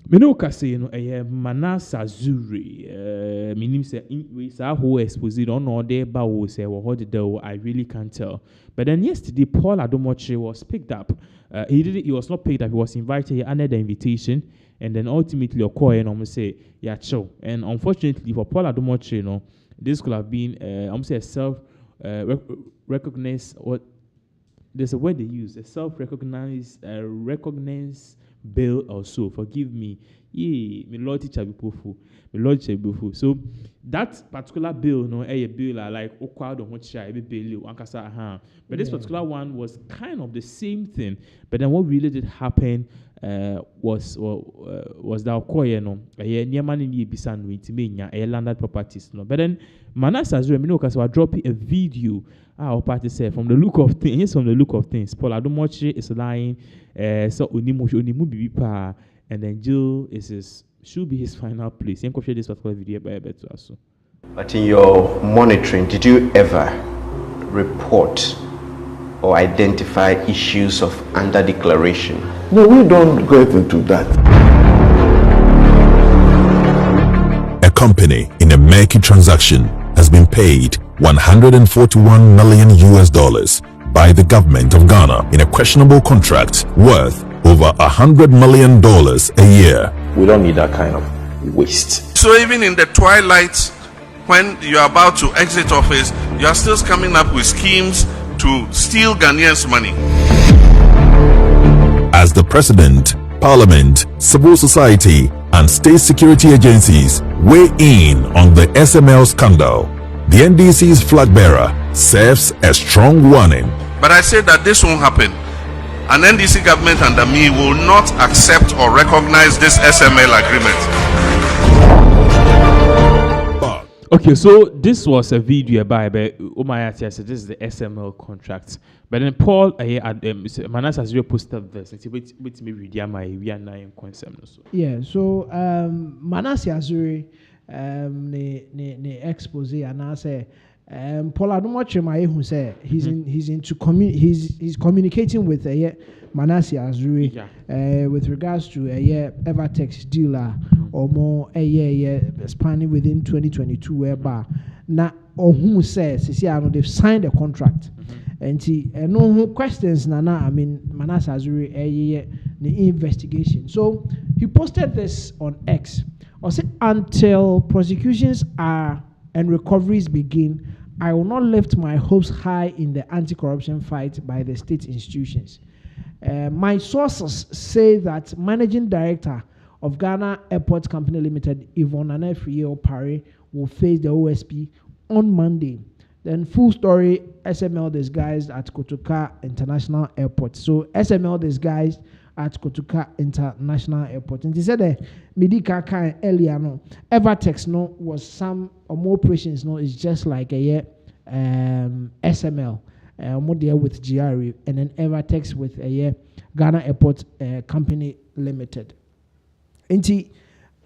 Menoka say, Manasseh Azure, meaning say, we saw who exposed on all day, but we say, well, I really can't tell. But then yesterday, Paul ADOM-OTCHERE was picked up. He was not picked up, he was invited, he honored the invitation, and then ultimately, Okoye, and say, yeah, chill. And unfortunately, for Paul ADOM-OTCHERE, this could have been, say, recognized, or there's a word they use, a self-recognized, recognized bill or so. Forgive me. Yeah, my Lord teacher be powerful. My Lord teacher be powerful. So that particular bill, a bill like Okwado Hochia, a bill, Ankasa, but this particular one was kind of the same thing. But then what really did happen was that Okoye Niaman in Bisan Witimania, a landed properties. But then Manasseh Azure, was dropping a video. Our party said, from the look of things, Paul ADOM-OTCHERE is lying. So Unimu Bibipa, and then Jill should be his final place. You can share this particular video by better also. But in your monitoring, did you ever report or identify issues of under declaration? No, we don't get into that. A company in a murky transaction has been paid $141 million by the government of Ghana in a questionable contract worth over $100 million a year. We don't need that kind of waste. So even in the twilight, when you are about to exit office, you are still coming up with schemes to steal Ghanaians' money. As the President, Parliament, civil society, and state security agencies weigh in on the SML scandal, the NDC's flag bearer serves a strong warning. But I say that this won't happen. An NDC government under me will not accept or recognize this SML agreement. Okay, so this was a video by Umayati said this is the SML contract. But then Paul Manasseh Azure posted this. It's me read my we are nine concept. Yeah, so Manasseh Azure ne expose and I say Paul ADOM-OTCHERE who say he's communicating with Manasseh Azure with regards to Evertex dealer or more spanning within 2022 whereby na who says they've signed a contract and no questions nana I mean Manasseh Azure the investigation. So he posted this on X. Or say until prosecutions are and recoveries begin, I will not lift my hopes high in the anti-corruption fight by the state institutions. My sources say that Managing Director of Ghana Airports Company Limited, Yvonne Anefriye Opare, will face the OSP on Monday. Then full story, SML disguised at Kotoka International Airport. So SML disguised at Kotoka International Airport. And he said that Medica kind earlier no Evertex no was some or more operations no it's just like a SML more there with GRE and then Evertex with a Ghana Airport Company Limited. And he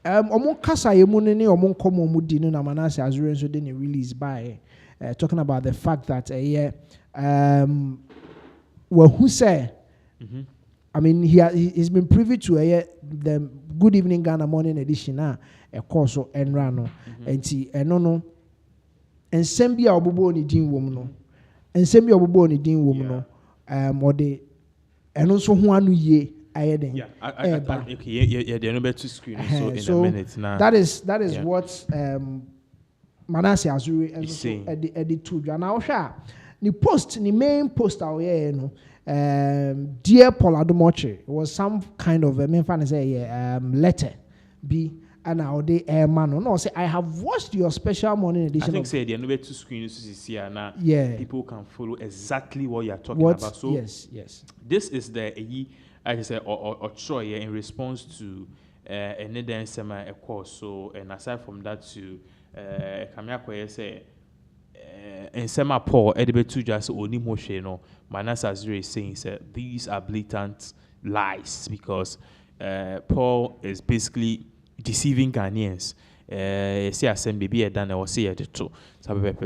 omo kasa yemu ne omo nkomo mu di no na Manasseh Azure so dey release by talking about the fact that well who say I mean, he's been privy to the Good Evening Ghana Morning Edition a course and rano and no and sembi obobo ni din wom no and sembi obobo ni din wom no or the and also who anu ye ayeden yeah they're not to screen so in a minute now. That is what Manasseh Azure and so edit to and now the post the main post out here no dear Paul ADOM-OTCHERE was some kind of letter be and now they man no say I have watched your special morning edition. I think say the number two screens is here now. Yeah, people can follow exactly what you are talking about. So yes, this is the I say or Troy in response to another semi a course. So and aside from that to Kamiako say. And Sema Paul Edibetu just only motion Manasseh Azure is saying these are blatant lies because Paul is basically deceiving Ghanaians. Say I send baby done or say it too.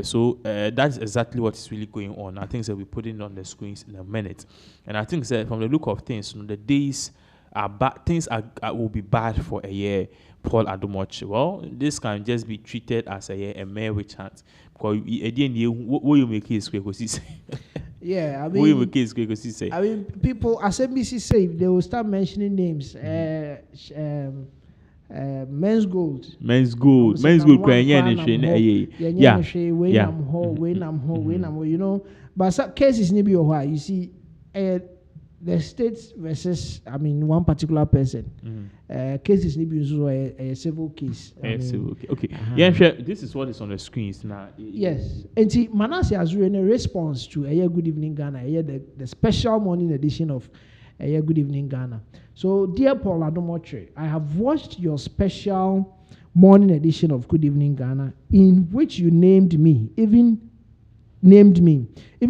So that's exactly what is really going on. I think that we put it on the screens in a minute. And I think that from the look of things, the days things will be bad for a year. Paul ADOM-OTCHERE. Well, this can just be treated as a mere witch hunt because at the end, what you make is yeah, I mean, people, as NBC say, they will start mentioning names. Men's gold. Men's gold. You know, but some cases need be why you see the states versus one particular person. Cases need be a civil case. Okay. Yeah, sure. This is what is on the screens now. Yes. And Manasseh Azure in a response to a Good Evening Ghana, the special morning edition of a Good Evening Ghana. So, dear Paul ADOM-OTCHERE, I have watched your special morning edition of Good Evening Ghana, in which you named me, even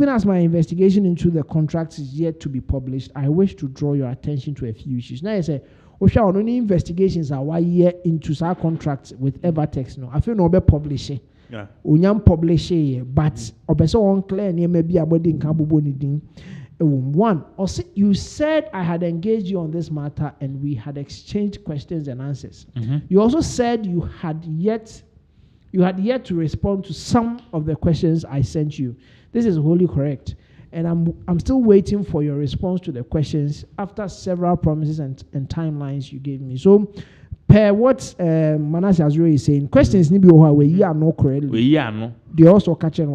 as my investigation into the contracts is yet to be published. I wish to draw your attention to a few issues. Now, I say, only investigations are 1 year into our contracts with Evertex. No, I feel no be publishing. Yeah. Unyam publishing, but obeso unclear near maybe about the incabubo needing. One, you said I had engaged you on this matter and we had exchanged questions and answers. You also said you had yet to respond to some of the questions I sent you. This is wholly correct. And I'm still waiting for your response to the questions after several promises and timelines you gave me. So, per what Manasseh Azure is saying, questions need be where we are not correctly. They also catching,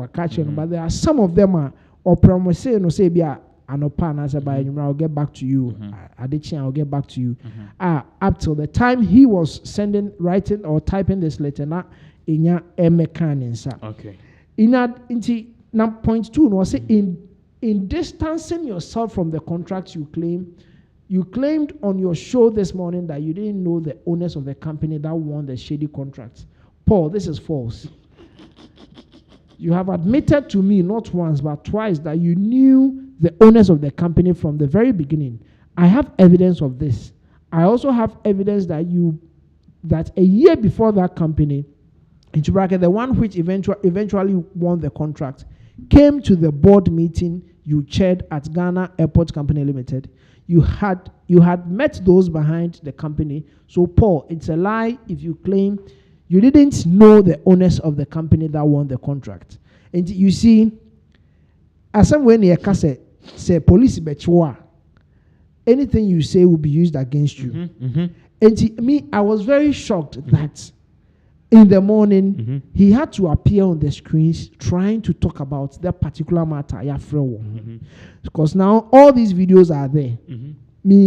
but there are some of them are or promising no say be I'll get back to you. I'll get back to you. Up till the time he was writing or typing this letter, now in your mechanics. Okay. Now point 2, no, say in distancing yourself from the contracts you claimed on your show this morning that you didn't know the owners of the company that won the shady contracts. Paul, this is false. You have admitted to me not once but twice that you knew the owners of the company from the very beginning. I have evidence of this. I also have evidence that a year before that company, into bracket, the one which eventually won the contract, came to the board meeting you chaired at Ghana Airport Company Limited. You had met those behind the company. So Paul, it's a lie if you claim you didn't know the owners of the company that won the contract. And you see, as someone here say police betchwa, anything you say will be used against you. And I was very shocked that in the morning he had to appear on the screens trying to talk about that particular matter. Because now all these videos are there.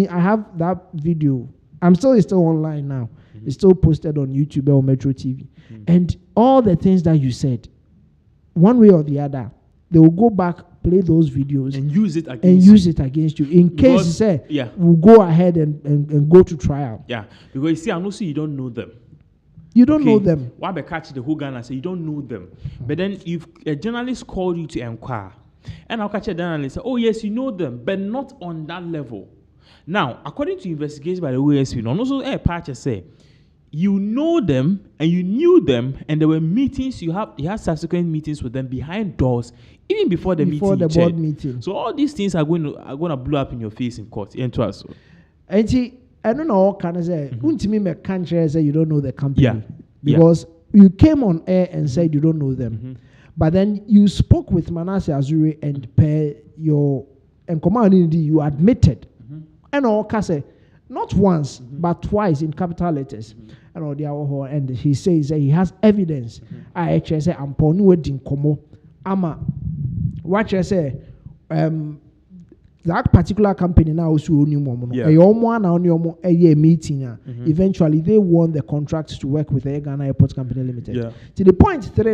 I have that video. I'm still online now. It's still posted on YouTube or Metro TV. And all the things that you said, one way or the other, they will go back, play those videos, and use it against you. In case you say, we'll go ahead and go to trial. Yeah, because you see, I know you don't know them. You don't know them. Why be catch the whole Ghana say you don't know them. But then if a journalist called you to inquire, and I'll catch a journalist say, oh yes, you know them, but not on that level. Now, according to investigation by the OSP, and also a patch say, you know them and you knew them, and there were meetings. You had subsequent meetings with them behind doors, even before the board meeting. So all these things are going to blow up in your face in court. And I don't know what can I say. Untimi me country say you don't know the company because you came on air and said you don't know them, but then you spoke with Manasseh Azure and per your and command you admitted, and all can say not once but twice in capital letters, and he says that he has evidence. I actually say I'm ponu wedding komo ama what I say that particular company now also a meeting. Eventually they won the contract to work with the Ghana Airport Company Limited. To the point 3,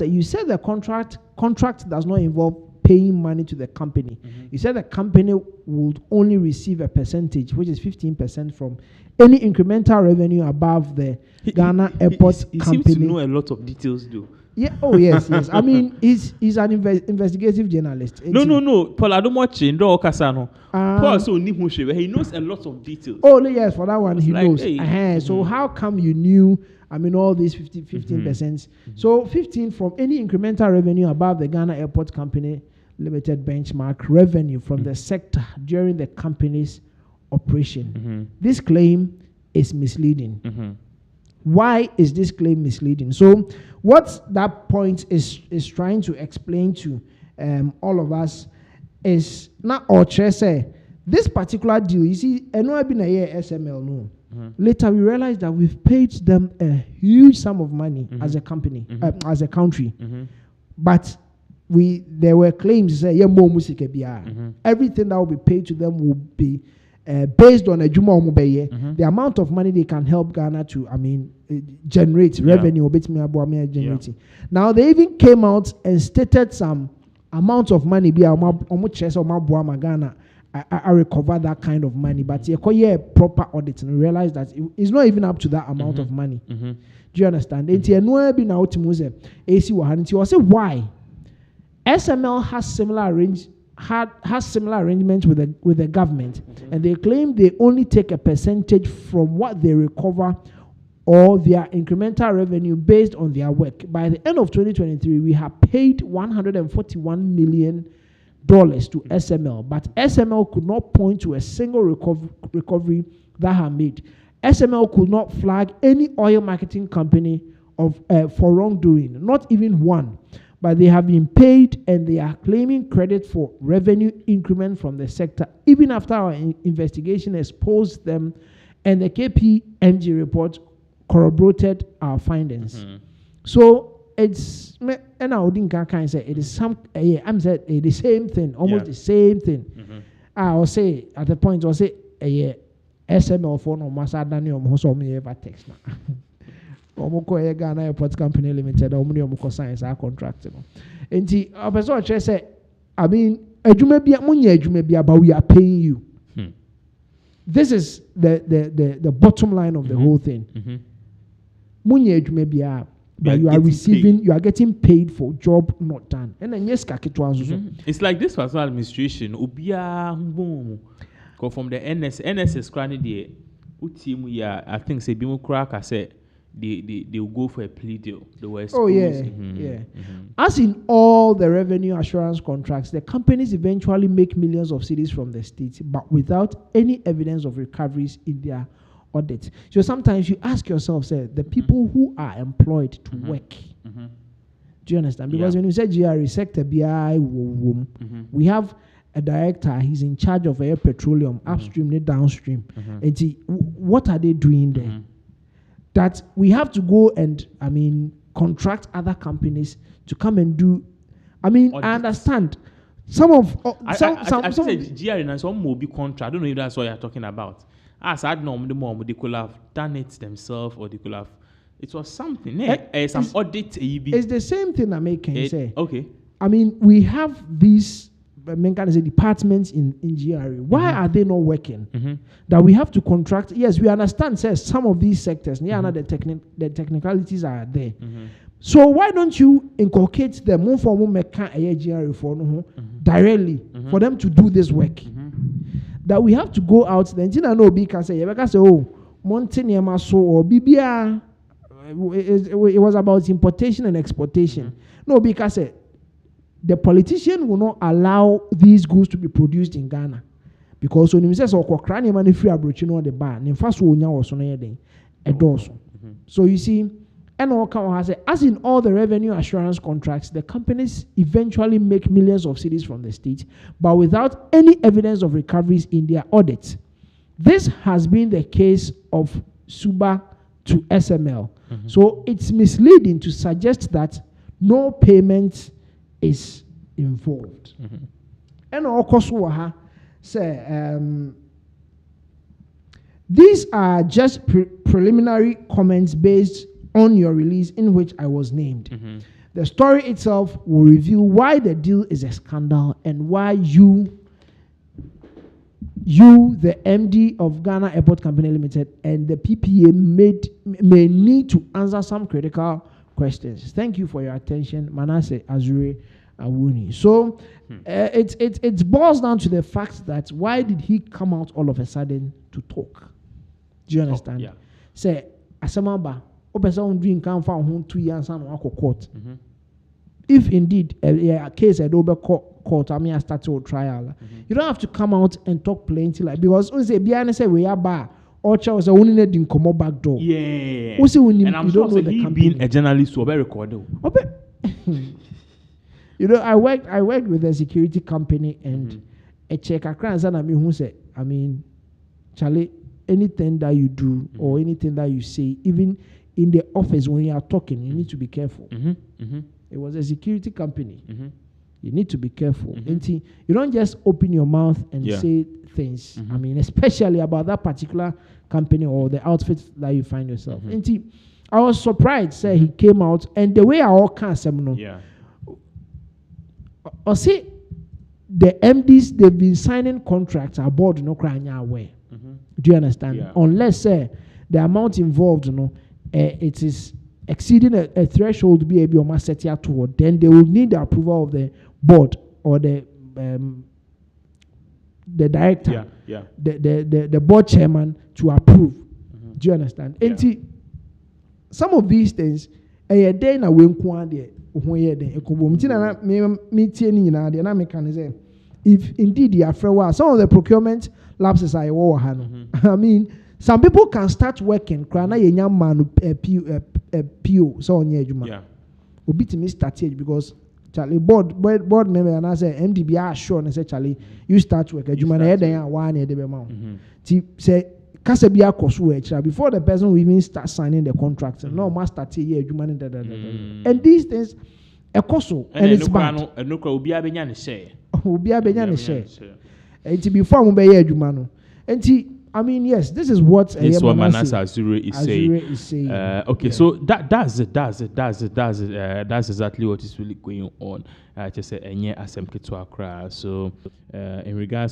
you said the contract does not involve paying money to the company. You said the company would only receive a percentage, which is 15% from any incremental revenue above the Ghana Airport Company. He seems to know a lot of details, though. Yeah. Oh yes. I mean, he's an investigative journalist. No. Paul ADOM-OTCHERE ndo okasano. Paul so he knows a lot of details. Oh yes, for that one he knows. So how come you knew? I mean, all these 15%. So 15 from any incremental revenue above the Ghana Airport Company Limited benchmark revenue from the sector during the company's operation. This claim is misleading. Why is this claim misleading? So what that point is trying to explain to all of us is not OTCHERE say this particular deal, you see, I know I've been a year SML, no. Later we realized that we've paid them a huge sum of money as a company, as a country. But there were claims to say, yeah, more music everything that will be paid to them will be based on a Juma the amount of money they can help Ghana to, generate revenue. Generating. Now they even came out and stated some amount of money be Ghana. I recover that kind of money, but you proper audit and realize that it's not even up to that amount of money. Do you understand? And why SML has similar arrangements with the government, and they claim they only take a percentage from what they recover or their incremental revenue based on their work. By the end of 2023, we have paid $141 million to SML, but SML could not point to a single recovery that had made. SML could not flag any oil marketing company for wrongdoing, not even one. But they have been paid and they are claiming credit for revenue increment from the sector, even after our investigation exposed them and the KPMG report corroborated our findings. So it's, and I wouldn't say it is I'm said it is the same thing, almost the same thing. I'll say at the point, I'll say SML for no Masa Daniel Mosomi ever text now. Omoko Ghana Airport Company Limited, Omoko Science are contracting. And the person say, but we are paying you. This is the bottom line of the whole thing. But you are receiving, you are getting paid for job not done. And then yes, it's like this was administration. Go from the NSS cranny the I think say Bimo Crack I said they will go for a plea deal. They were exposed. As in all the revenue assurance contracts, the companies eventually make millions of cedis from the state, but without any evidence of recoveries in their audit. So sometimes you ask yourself, say, the people who are employed to work. Do you understand? Because when you say GRE sector, BI, we have a director, he's in charge of air petroleum, upstream and downstream. And what are they doing there? That we have to go and, contract other companies to come and do. I understand. Some of I said GRE and some will be contract. I don't know if that's what you're talking about. As I know, they could have done it themselves, or they could have. It was something. Some audit. It's the same thing that can say. Okay. We have these departments in GRE. Why are they not working? That we have to contract. Yes, we understand. Says some of these sectors. The technicalities are there. So why don't you inculcate them more for GRE for directly for them to do this work? That we have to go out. Then I know because say Montaniama so or BBR. It was about importation and exportation. No, because the politician will not allow these goods to be produced in Ghana, because when he says "Okrani money free abrochino the bar," in first wonya was on a So you see, and all has as in all the revenue assurance contracts, the companies eventually make millions of cedis from the state, but without any evidence of recoveries in their audits. This has been the case of Suba to SML. So it's misleading to suggest that no payment is involved. And also, say, these are just preliminary comments based on your release in which I was named. The story itself will reveal why the deal is a scandal and why you, the MD of Ghana Airport Company Limited, and the PPA may need to answer some critical questions. Thank you for your attention, Manasseh Azure Awuni. So it boils down to the fact that why did he come out all of a sudden to talk? Do you understand? Say, Asamaba, Opeson drink can find home 2 years and walk court. If indeed a case had over court, I mean, I started a trial. You don't have to come out and talk plenty, like, because we say, behind say we are bar, or Charles, only need to come back door. Yeah. Also, when and I'm sure he being a journalist, so very recorded. You know, I worked with a security company and a check a crowd and I mean who said, I mean, Charlie, anything that you do or anything that you say, even in the office when you are talking, you need to be careful. It was a security company. You need to be careful. You don't just open your mouth and say things. I mean, especially about that particular company or the outfit that you find yourself. I was surprised. Say he came out and the way I all can say, or say the MDs they've been signing contracts aboard no crying away. Do you understand? Unless the amount involved, it is exceeding a threshold to be able to set it toward, then they will need the approval of the board or the director, the board chairman to approve. Do you understand? Some of these things, if indeed you are some of the procurement lapses are I mean, some people can start working. PO so on your Obi to me start because Charlie board member and I say MDB sure and say Charlie you start work Juma na then one year the amount. Say Kasabia kosu before the person will even start signing the contract. No must start here Juma and these things a koso and it's bad. And no obi abenya ne share. Obi abenya ne share. And before we be Juma no. And I mean, yes, this is what Manasseh Azure is saying. Okay, so that's it. That's exactly what is really going on. Just say, so in regards